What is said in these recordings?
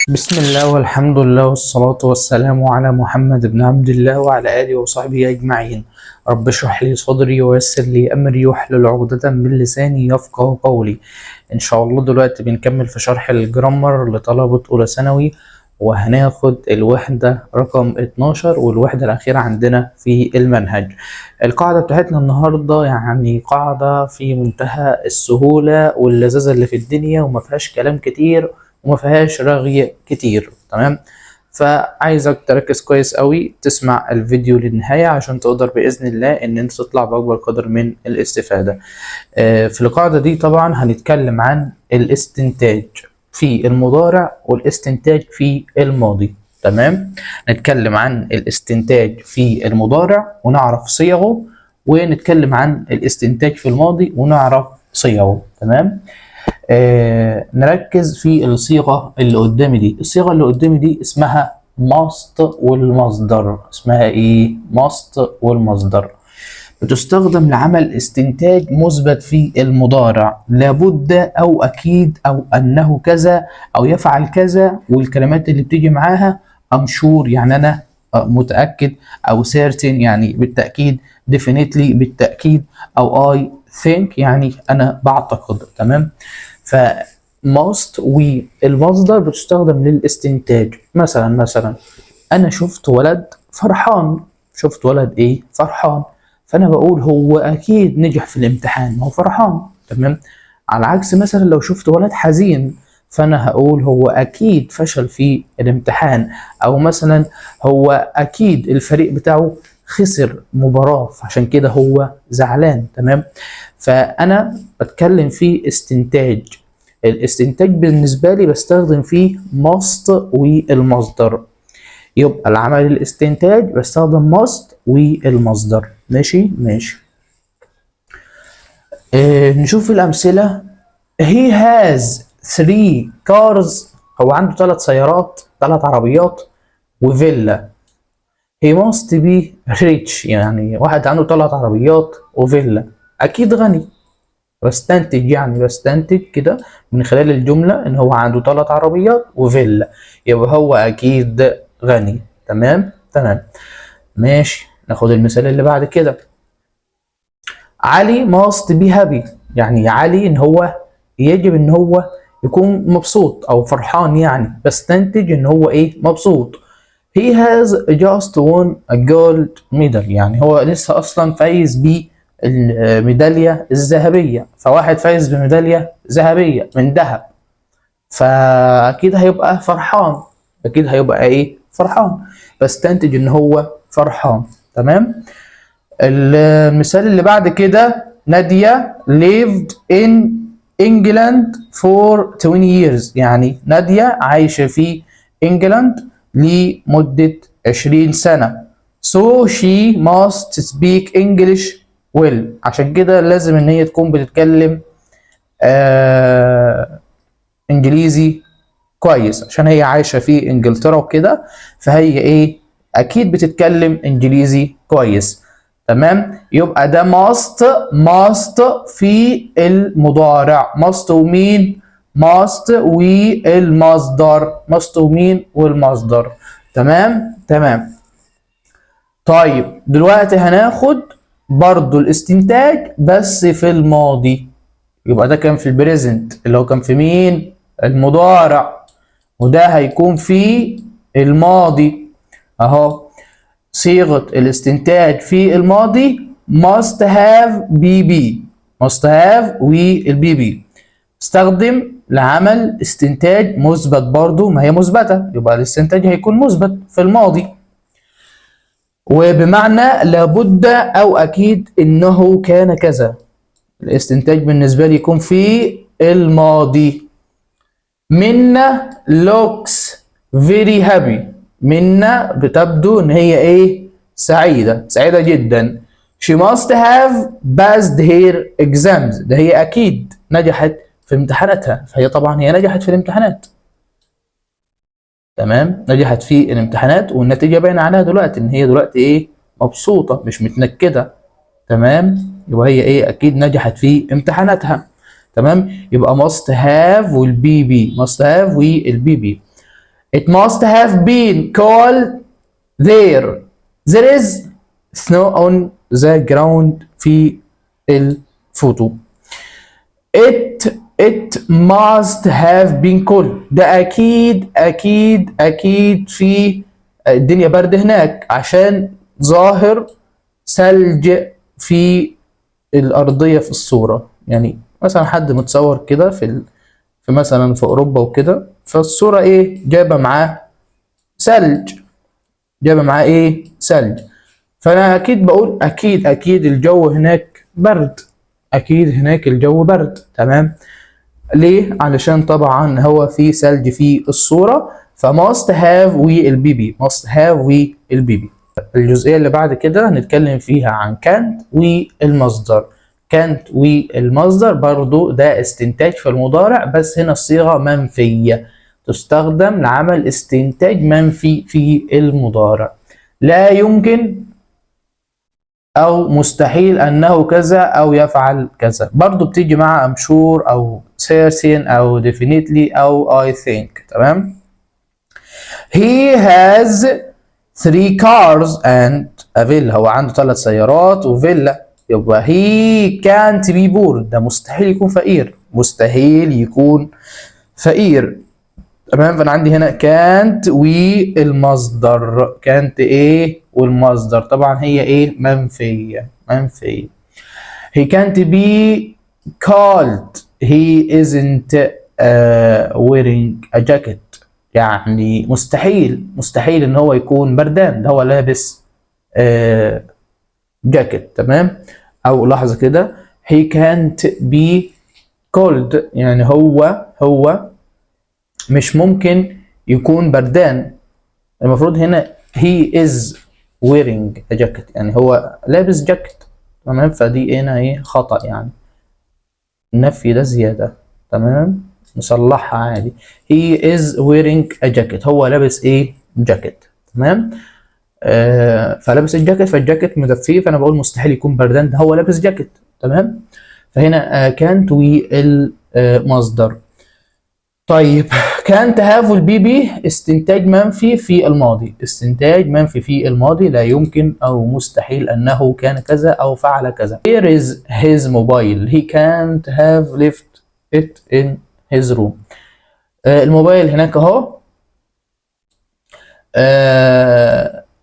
بسم الله والحمد لله والصلاة والسلام على محمد بن عبد الله وعلى آله وصحبه أجمعين. رب اشرح لي صدري ويسر لي أمري واحلل عقدة من لساني يفقه قولي. إن شاء الله دلوقتي بنكمل في شرح الجرامر لطلبة أولى ثانوي، وهناخد الوحدة رقم 12 والوحدة الأخيرة عندنا في المنهج. القاعدة بتاعتنا النهاردة يعني قاعدة في منتهى السهولة واللذاذة اللي في الدنيا، وما فيهاش كلام كتير وما فيهاش رغي كتير. تمام، فعايزك تركز كويس قوي تسمع الفيديو للنهاية عشان تقدر بإذن الله ان انت تطلع بأكبر قدر من الاستفادة. في القاعدة دي طبعا هنتكلم عن الاستنتاج في المضارع والاستنتاج في الماضي. تمام، نتكلم عن الاستنتاج في المضارع ونعرف صيغه، ونتكلم عن الاستنتاج في الماضي ونعرف صيغه. تمام، نركز في الصيغة اللي قدامي دي. الصيغة اللي قدامي دي اسمها must والمصدر. اسمها ايه؟ must والمصدر. بتستخدم لعمل استنتاج مثبت في المضارع، لابد او اكيد او انه كذا او يفعل كذا، والكلمات اللي بتيجي معاها I'm sure يعني انا متأكد، او certain يعني بالتأكيد، definitely بالتأكيد، او I think يعني انا بعتقد. تمام، ف must والمصدر بتستخدم للاستنتاج. مثلا انا شفت ولد فرحان. شفت ولد ايه؟ فرحان. فانا بقول هو اكيد نجح في الامتحان، ما هو فرحان. تمام، على عكس مثلا لو شفت ولد حزين، فانا هقول هو اكيد فشل في الامتحان، او مثلا هو اكيد الفريق بتاعه خسر مباراة فعشان كده هو زعلان. تمام، فانا بتكلم في استنتاج. الاستنتاج بالنسبة لي بستخدم فيه must والمصدر. يبقى العمل الاستنتاج بستخدم must والمصدر. ماشي. نشوف الأمثلة. he has 3 cars. هو عنده 3 سيارات، 3 عربيات وفيلا. he must be rich يعني واحد عنده 3 عربيات وفيلا أكيد غني. بستنتج كده من خلال الجملة ان هو عنده 3 عربيات وفيلا، يبقى هو اكيد غني. تمام ماشي. ناخد المثال اللي بعد كده. علي must be happy يعني علي ان هو يجب ان هو يكون مبسوط او فرحان، يعني بستنتج ان هو ايه؟ مبسوط. he has just won a gold medal يعني هو لسه اصلا فايز بالميدالية الذهبية. فواحد فايز بميدالية ذهبية من ذهب، فاكيد هيبقى فرحان. اكيد هيبقى ايه؟ فرحان. بستنتج ان هو فرحان. تمام، المثال اللي بعد كده. نادية lived in England for 20 years يعني نادية عايشة في انجلاند لمدة 20 سنة. so she must speak English well عشان كده لازم ان هي تكون بتتكلم انجليزي كويس، عشان هي عايشة في انجلترا وكده، فهي ايه؟ اكيد بتتكلم انجليزي كويس. تمام، يبقى ده must في المضارع. must ومين؟ must والمصدر. must ومين؟ والمصدر. تمام. طيب دلوقتي هناخد برضو الاستنتاج بس في الماضي. يبقى ده كان في البريزنت اللي هو كان في مين؟ المضارع. وده هيكون في الماضي اهو. صيغة الاستنتاج في الماضي must have must have والبي بي. استخدم لعمل استنتاج مثبت برضو، ما هي مثبتة، يبقى الاستنتاج هيكون مثبت في الماضي، وبمعنى لابد او اكيد انه كان كذا. الاستنتاج بالنسبة لي يكون في الماضي. منا looks very happy. منا بتبدو ان هي ايه؟ سعيدة جدا. she must have passed her exams. ده هي اكيد نجحت في امتحاناتها، فهي طبعا هي نجحت في الامتحانات. تمام، نجحت في الامتحانات والنتيجة باينة عليها دلوقتي ان هي دلوقتي ايه؟ مبسوطة مش متنكدة. تمام، يبقى هي ايه؟ اكيد نجحت في امتحاناتها. تمام، يبقى must have والبي بي. must have والبي بي. It must have been cold there. There is snow on the ground في الفوتو. It must have been cold. ده أكيد في الدنيا برد هناك عشان ظاهر ثلج في الأرضية في الصورة. يعني مثلا حد متصور كده في مثلا في أوروبا وكده، فالصورة إيه جايبة معاه ثلج، فأنا أكيد بقول أكيد الجو هناك برد، تمام. ليه؟ علشان طبعا هو في ثلج في الصورة، فmust have والبيبي الجزئية اللي بعد كده هنتكلم فيها عن كانت والمصدر. برضو ده استنتاج في المضارع، بس هنا الصيغة منفية، تستخدم لعمل استنتاج منفي في المضارع. لا يمكن أو مستحيل أنه كذا أو يفعل كذا، برضو بتيجي مع I'm sure أو certain أو definitely أو I think. تمام. He has 3 cars and a villa. هو عنده 3 سيارات وفيلا، يبقى he can't be poor. ده مستحيل يكون فقير. تمام. فأنا عندي هنا can't والمصدر. والمصدر طبعا هي إيه؟ منفية. He can't be cold. He isn't wearing a jacket. يعني مستحيل ان هو يكون بردان، ده هو لابس جاكيت. تمام. او لحظة كده، he can't be cold يعني هو مش ممكن يكون بردان. المفروض هنا he is wearing a jacket، يعني هو لابس جاكيت. تمام. فدي هنا ايه؟ خطأ، يعني النفي ده زيادة. تمام. نصلحها عادي. he is wearing a jacket. هو لابس ايه؟ جاكيت. تمام. فلابس الجاكيت، فالجاكيت مدفيه، فانا بقول مستحيل يكون بردان، ده هو لابس جاكيت. تمام. فهنا كانت والمصدر. طيب كانت have والبي استنتاج منفي في الماضي. لا يمكن أو مستحيل أنه كان كذا أو فعل كذا. Here is his mobile. He can't have left it in his room. الموبايل هناك أهو.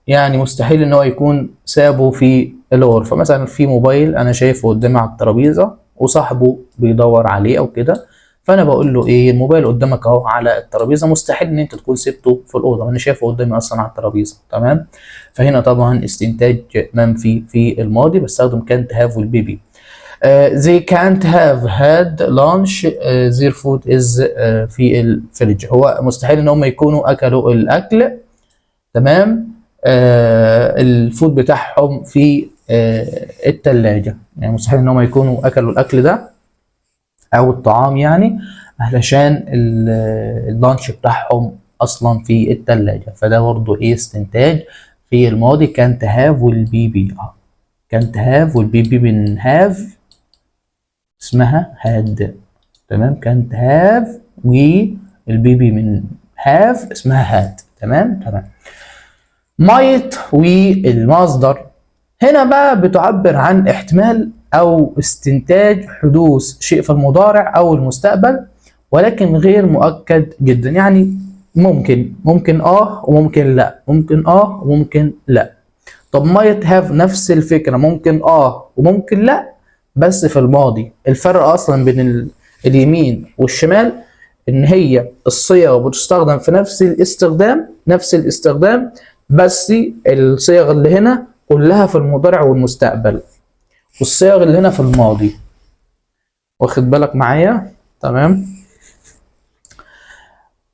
يعني مستحيل ان هو يكون سابه في الغرفة. مثلا في موبايل انا شايفه قدامي على الترابيزة وصاحبه بيدور عليه او كده، فانا بقول له ايه؟ الموبايل قدامك اهو على الترابيزة، مستحيل ان انت تكون سبته في الاوضة، انا شايفه قدامي اصلا على الترابيزة. تمام. فهنا طبعا استنتاج منفي في الماضي، بستخدم can't have والبي. they can't have had lunch. their food is في الفريج. هو مستحيل ان هم يكونوا اكلوا الاكل. تمام. الفود بتاعهم في التلاجة، يعني مستحيل ان هم يكونوا اكلوا الاكل ده او الطعام، يعني علشان اللانش بتاعهم اصلا في التلاجة. فده برضو ايه؟ استنتاج في الماضي. كانت هاف والبي. كانت هاف والبي من هاف اسمها هاد. تمام. كانت هاف والبي من هاف اسمها هاد. تمام. might والمصدر هنا بقى بتعبر عن احتمال او استنتاج حدوث شيء في المضارع او المستقبل، ولكن غير مؤكد جدا. يعني ممكن وممكن لا. طب might have نفس الفكرة، ممكن وممكن لا، بس في الماضي. الفرق اصلا بين اليمين والشمال ان هي الصيغ بتستخدم في نفس الاستخدام، بس الصيغ اللي هنا كلها في المضارع والمستقبل، والصيغ اللي هنا في الماضي. واخد بالك معايا؟ تمام.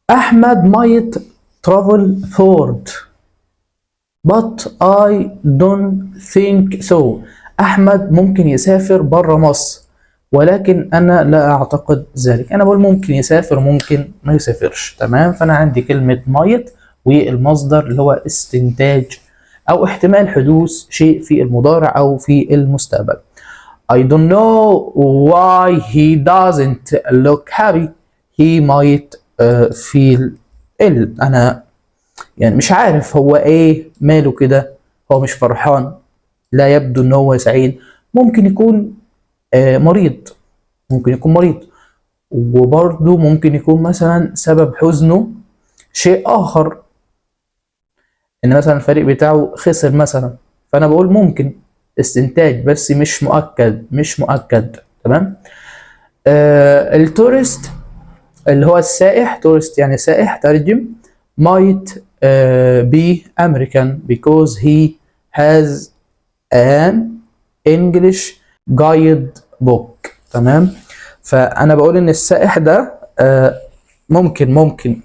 احمد might travel abroad but I don't think so. احمد ممكن يسافر بره مصر، ولكن انا لا اعتقد ذلك. انا بقول ممكن يسافر، ممكن ما يسافرش. تمام. فانا عندي كلمة might والمصدر اللي هو استنتاج او احتمال حدوث شيء في المضارع او في المستقبل. I don't know why he doesn't look happy. He might feel انا يعني مش عارف هو ايه ماله كده، هو مش فرحان، لا يبدو ان هو سعيد. ممكن يكون مريض، ممكن يكون مريض. وبرضه ممكن يكون مثلا سبب حزنه شيء اخر، ان مثلا الفريق بتاعه خسر مثلا. فانا بقول ممكن استنتاج بس مش مؤكد، مش مؤكد. تمام. التورست اللي هو السائح، تورست يعني سائح، ترجم. might be American because he has an English guide book. تمام. فأنا بقول إن السائح ده ممكن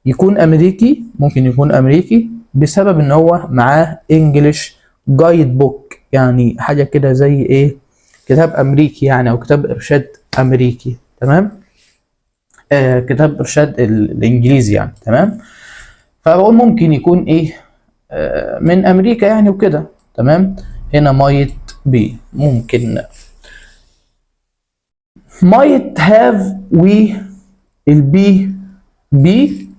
يكون أمريكي، ممكن يكون أمريكي بسبب إن هو معاه English guide book، يعني حاجة كده زي إيه، كتاب أمريكي يعني، أو كتاب إرشاد أمريكي. تمام. كتاب إرشاد الإنجليزي يعني. تمام. فبقول ممكن يكون إيه من أمريكا يعني وكده. تمام. هنا might be ممكن. might have البي بي،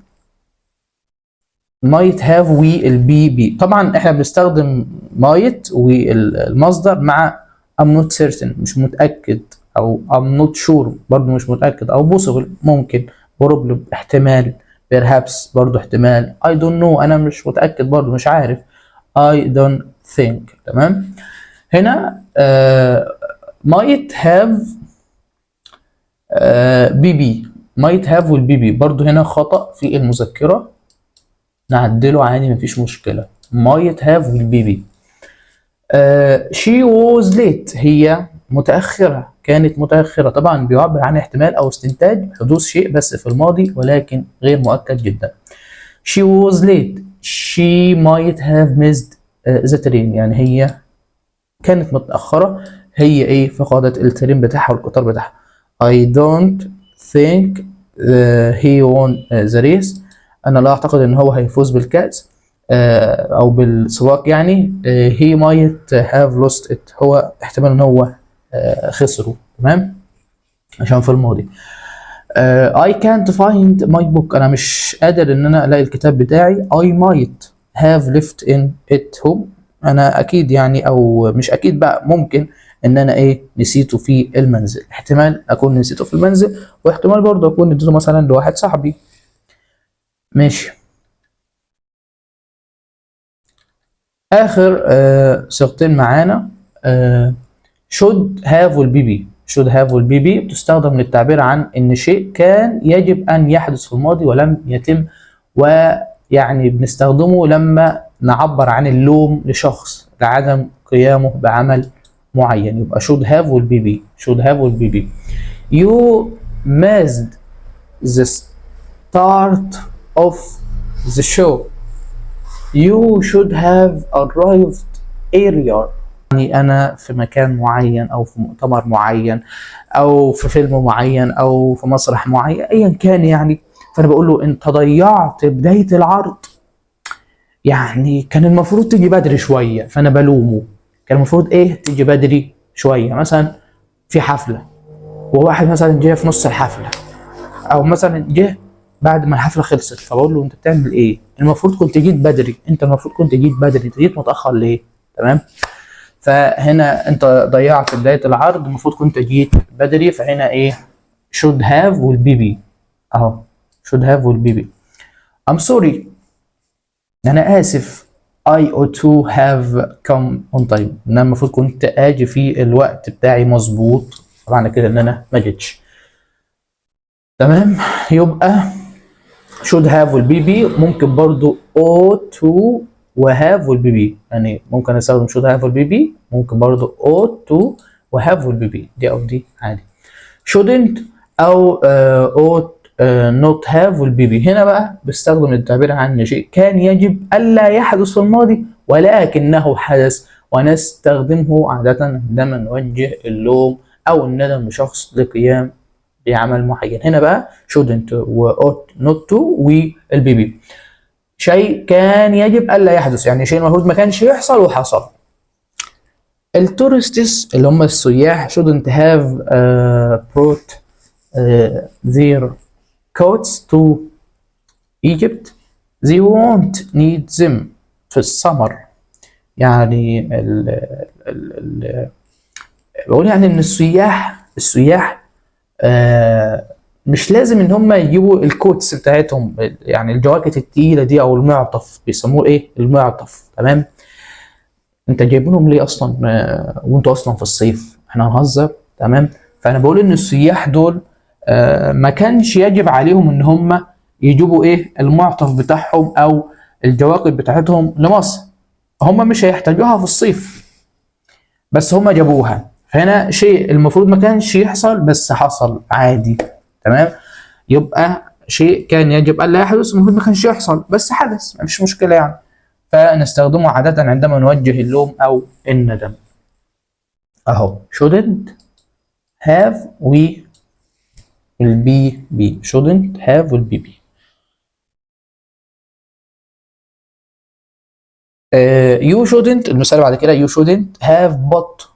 might have البي بي. طبعا احنا بنستخدم might والمصدر مع I'm not certain مش متأكد، او I'm not sure برضو مش متأكد، او possible ممكن، probably احتمال، perhaps برضو احتمال، I don't know انا مش متأكد برضو مش عارف، I don't think. تمام. هنا might have بي بي، might have والبي بي برضو هنا خطأ في المذكرة، نعدله عادي مفيش مشكلة. might have والبي بي. she was late، هي متأخرة، كانت متأخرة. طبعا بيعبر عن احتمال أو استنتاج حدوث شيء بس في الماضي ولكن غير مؤكد جدا. she was late she might have missed the train، يعني هي كانت متأخرة، هي ايه، فقدت الترين بتاعها والقطار بتاعها. I don't think he won the race، أنا لا أعتقد إن هو هيفوز بالكأس أو بالسواق يعني. he might have lost it، هو احتمال إن هو خسره. تمام، عشان في الماضي. I can't find my book، أنا مش قادر إن أنا ألاقي الكتاب بتاعي. I might have left it home، أنا أكيد يعني، أو مش أكيد بقى، ممكن إن أنا إيه نسيته في المنزل. احتمال أكون نسيته في المنزل، واحتمال برضه أكون اديته مثلا لواحد صاحبي. ماشي. آخر صيغتين معانا should have والبي بي. should have والبي بي بتستخدم للتعبير عن إن شيء كان يجب أن يحدث في الماضي ولم يتم، ويعني بنستخدمه لما نعبر عن اللوم لشخص لعدم قيامه بعمل معين. يبقى should have والبي بي، should have والبي بي. you missed the start of the show you should have arrived earlier، يعني أنا في مكان معين أو في مؤتمر معين أو في فيلم معين أو في مسرح معين أيا كان يعني. فأنا بقول له أنت ضيعت بداية العرض، يعني كان المفروض تيجي بدري شوية. فأنا بلومه، كان المفروض إيه تيجي بدري شوية، مثلا في حفلة وواحد مثلا جه في نص الحفلة، أو مثلا جه بعد ما الحفلة خلصت. فبقول له أنت بتعمل إيه؟ المفروض كنت جيت بدري، أنت المفروض كنت جيت بدري، أنت جيت متأخر ليه؟ تمام؟ فهنا انت ضيعت بدايه العرض، المفروض كنت جيت بدري. فهنا ايه should have والبي بي اهو، should have والبي بي. I'm sorry، انا اسف. I ought to have come on time، انا المفروض كنت اجي في الوقت بتاعي مظبوط، معنى كده ان انا ما جيتش. تمام. يبقى should have والبي بي، ممكن برضو ought to وهاف والبي بي، يعني ممكن استخدم should have والبي بي، ممكن برضو ought to وهاف والبي بي، دي او دي عادي. shouldn't او ought not have والبي بي. هنا بقى بستخدم التعبير عن شيء كان يجب الا يحدث في الماضي ولكنه حدث، ونستخدمه عادة عندما نوجه اللوم او الندم لشخص لقيام بعمل معين. هنا بقى shouldn't و ought not to والبي بي. شيء كان يجب الا يحدث، يعني شيء المفروض ما كانش يحصل وحصل. التورستس اللي هم السياح shouldn't have brought their coats to Egypt they won't need them في السمر. يعني بقول يعني ان السياح مش لازم ان هم يجيبوا الكوتس بتاعتهم، يعني الجواكت التقيله دي او المعطف، بيسموه ايه المعطف. تمام، انت جايبينهم ليه اصلا وانتوا اصلا في الصيف؟ احنا هنهزر. تمام، فانا بقول ان السياح دول ما كانش يجب عليهم ان هم يجيبوا ايه المعطف بتاعهم او الجواكت بتاعتهم لمصر، هم مش هيحتاجوها في الصيف بس هم جابوها. فهنا شيء المفروض ما كانش يحصل بس حصل عادي. تمام، يبقى شيء كان يجب الا يحدث المفروض ما كانش يحصل بس حدث، ما فيش مشكله يعني. فنستخدمه عادة عندما نوجه اللوم أو الندم. أهو shouldn't have will be shouldn't have will be. You shouldn't المثال بعد كده you shouldn't have put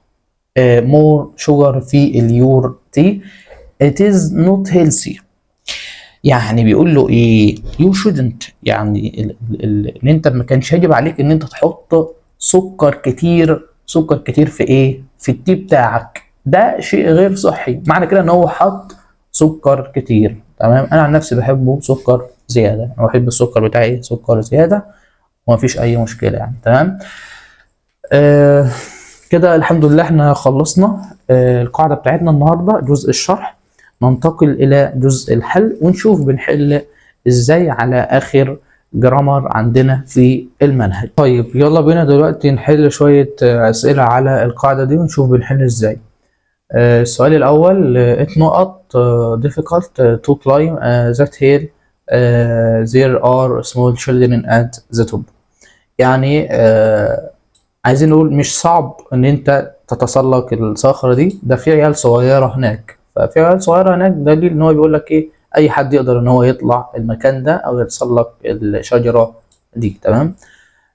more sugar في your tea it is not healthy. يعني بيقول له ايه you shouldn't، يعني ان انت ما كانش يجب عليك ان انت تحط سكر كتير في ايه في التي بتاعك. ده شيء غير صحي، معنى كده ان هو حط سكر كتير. تمام، انا عن نفسي بحبه سكر زياده، انا بحب السكر بتاعي سكر زياده ومفيش اي مشكله يعني. تمام، كده الحمد لله احنا خلصنا القاعده بتاعتنا النهارده جزء الشرح. ننتقل الى جزء الحل ونشوف بنحل ازاي على اخر جرامر عندنا في المنهج. طيب يلا بينا دلوقتي نحل شويه اسئله على القاعده دي ونشوف بنحل ازاي. السؤال الاول it not difficult to climb that hill there are small children at the top. يعني عايزين نقول مش صعب ان انت تتسلق الصخرة دي، ده في عيال صغيرة هناك. ففي عيال صغيرة هناك دليل ان هو بيقول لك ايه اي حد يقدر ان هو يطلع المكان ده او يتسلق الشجرة دي. تمام،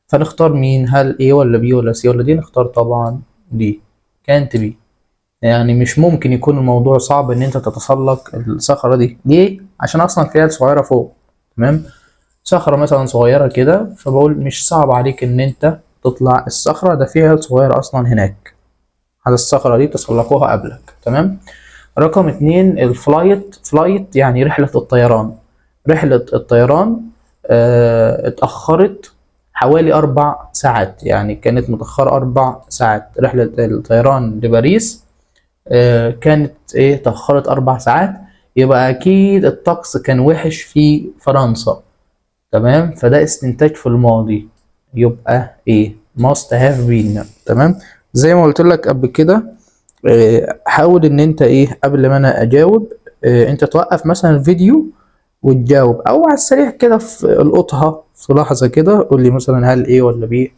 فنختار مين؟ هل A ولا B ولا C ولا D؟ نختار طبعا D. كانت B، يعني مش ممكن يكون الموضوع صعب ان انت تتسلق الصخرة دي. ليه؟ عشان اصلا في عيال صغيرة فوق. تمام، صخرة مثلا صغيرة كده، فبقول مش صعب عليك ان انت تطلع الصخرة، ده في عيال صغيرة اصلا هناك على الصخرة دي تسلقوها قبلك. تمام، رقم 2 فلايت يعني رحلة الطيران. رحلة الطيران اتأخرت حوالي 4 ساعات، يعني كانت متأخرة 4 ساعات. رحلة الطيران لباريس كانت ايه تأخرت 4 ساعات، يبقى أكيد الطقس كان وحش في فرنسا. تمام، فده استنتاج في الماضي، يبقى ايه must have been. تمام، زي ما قلت لك قبل كده حاول ان انت ايه قبل ما انا اجاوب انت توقف مثلا الفيديو وتجاوب، او على السريع كده في القطها في لحظة كده قول لي مثلا هل ايه ولا بي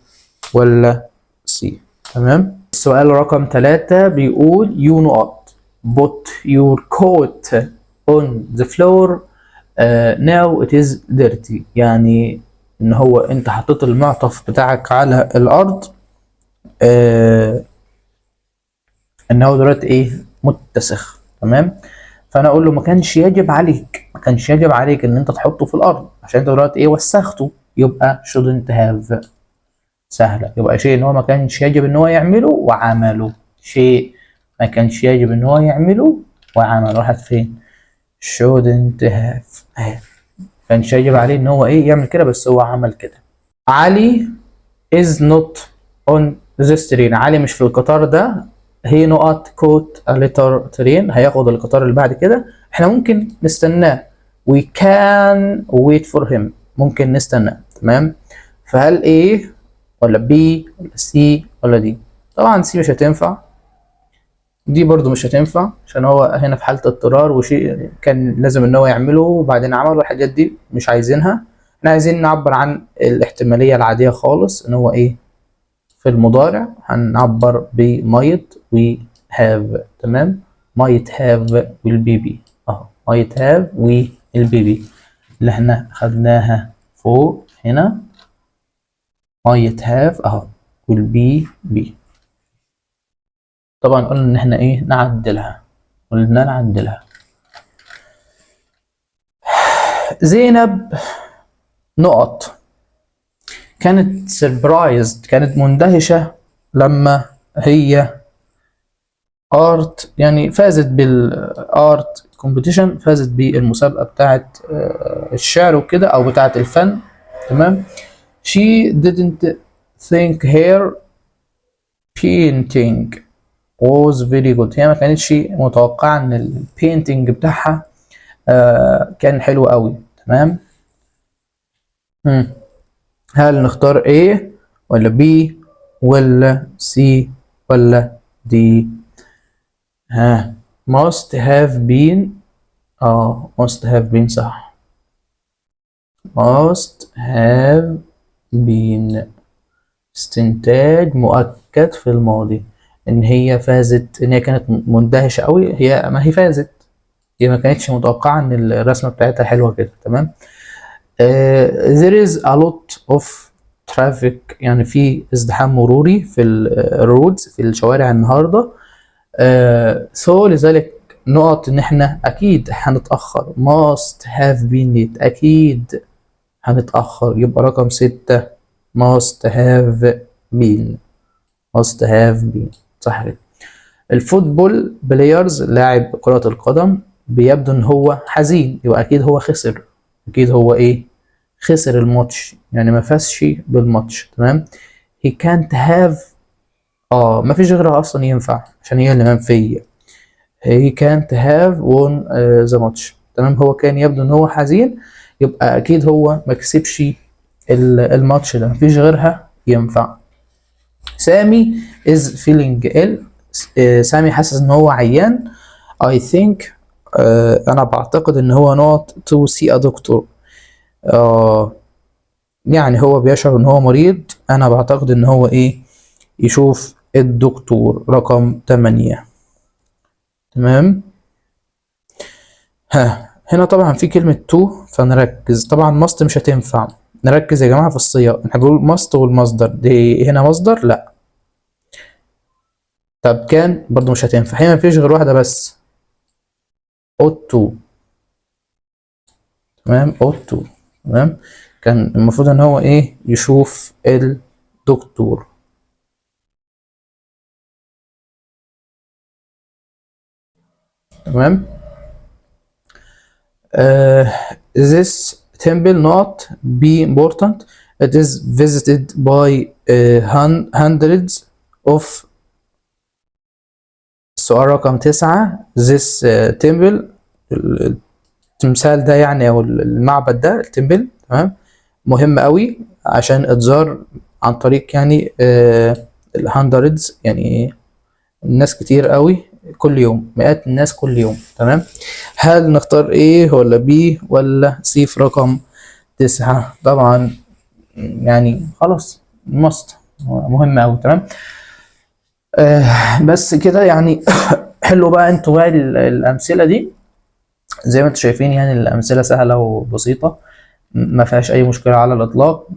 ولا سي. تمام، السؤال رقم 3 بيقول you not put your coat on the floor now it is dirty. يعني ان هو انت حطيت المعطف بتاعك على الارض ان هو دلوقتي ايه متسخ. تمام، فانا اقول له ما كانش يجب عليك ان انت تحطه في الارض عشان انت دلوقتي ايه وسخته. يبقى shouldn't have سهله، يبقى شيء ان هو ما كانش يجب ان هو يعمله وعمله. شيء ما كانش يجب ان هو يعمله وعمله، راحت فين؟ shouldn't have. كانش يجب عليه ان هو ايه يعمل كده بس هو عمل كده. علي is not on this train. علي مش في القطار ده. he not caught a later train. هياخد القطار اللي بعد كده، احنا ممكن نستناه. we can wait for him. ممكن نستناه. تمام، فهل A ولا B ولا C ولا D؟ طبعا C مش هتنفع، دي برضو مش هتنفع عشان هو هنا في حالة اضطرار وشيء كان لازم ان هو يعمله وبعدين عمله. الحاجات دي مش عايزينها، احنا عايزين نعبر عن الاحتمالية العادية خالص ان هو ايه في المضارع هنعبر ب might we have. تمام، might have will be اهو might have will be اللي احنا خدناها فوق هنا might have اهو will be. طبعا قلنا ان احنا ايه نعدلها. زينب نقط. كانت surprised، كانت مندهشة لما هي ارت يعني فازت بالارت كومبيتيشن، فازت بالمسابقة بتاعت الشعر وكده او بتاعت الفن. تمام. she didn't think her painting was very good. هي ما كانتش متوقعة ان البينتينج بتاعها كان حلو قوي. تمام. هل نختار A ولا B ولا C ولا D؟ must have been. must have been صح. must have been استنتاج مؤكد في الماضي ان هي فازت، ان هي كانت مندهشة قوي. هي ما هي فازت، هي ما كانتش متوقعة ان الرسمة بتاعتها حلوة كده. تمام. there is a lot of traffic، يعني في ازدحام مروري في الرودز، في الشوارع النهاردة. so لذلك نقط ان احنا اكيد هنتأخر. must have been late، اكيد هنتأخر. يبقى رقم 6 must have been. must have been صح كده. الفوتبول بلايرز، لاعب كرة القدم، بيبدو ان هو حزين، يبقى اكيد هو خسر. اكيد هو ايه؟ خسر الماتش، يعني ما فازش بالماتش. تمام. he can't have. ما فيش غيرها اصلا ينفع عشان هي اللي منفية. he can't have won the match. تمام. هو كان يبدو ان هو حزين، يبقى اكيد هو ما كسبش الماتش ده. مفيش غيرها ينفع. سامي is feeling ill. سامي حاسس ان هو عيان. I think انا بعتقد ان هو not to see a doctor. يعني هو بيشعر ان هو مريض. انا بعتقد ان هو ايه؟ يشوف الدكتور. رقم 8. تمام. هنا طبعا في كلمة to، فنركز. طبعا must مش هتنفع. نركز يا جماعة في السياق. احنا بنقول must والمصدر دي هنا مصدر، لا. طب كان برضو مش هتنفع. هنا مفيش غير واحدة بس، ought to. تمام. ought to. تمام. كان المفروض ان هو ايه؟ يشوف الدكتور. تمام. this temple not be important. It is visited by hundreds of. السؤال رقم 9. this temple، التمثال ده يعني او المعبد ده، التمبل. تمام. مهم قوي عشان اتزار عن طريق يعني الهندردز، يعني الناس كتير قوي كل يوم، مئات الناس كل يوم. تمام. هل نختار A ولا B ولا C في رقم 9؟ طبعا يعني خلاص ماست مهم قوي. تمام. بس كده يعني. حلوا بقى انتوا بقى الامثله دي. زي ما انتوا شايفين يعني الامثله سهله وبسيطه، ما فيهاش اي مشكله على الاطلاق.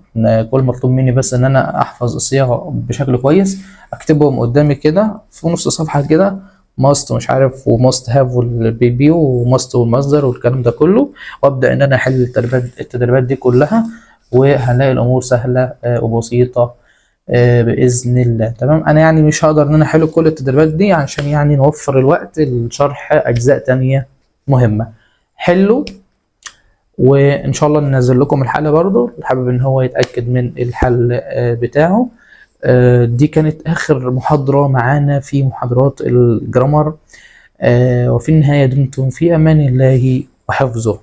كل مطلوب مني بس ان انا احفظ الصيغه بشكل كويس، اكتبهم قدامي كده في نص صفحه كده. ماست مش عارف، وماست هاف والبي بي وماست والمصدر والكلام ده كله، وابدا ان انا احل التدريبات دي كلها، وهنلاقي الامور سهله وبسيطه باذن الله. تمام. انا يعني مش هقدر ان انا احل كل التدريبات دي عشان يعني نوفر الوقت لشرح اجزاء تانية مهمه. حلوا، وان شاء الله ننزل لكم الحل برضو اللي حابب ان هو يتاكد من الحل بتاعه. دي كانت اخر محاضره معانا في محاضرات الجرامر. وفي النهايه دمتم في امان الله وحفظه.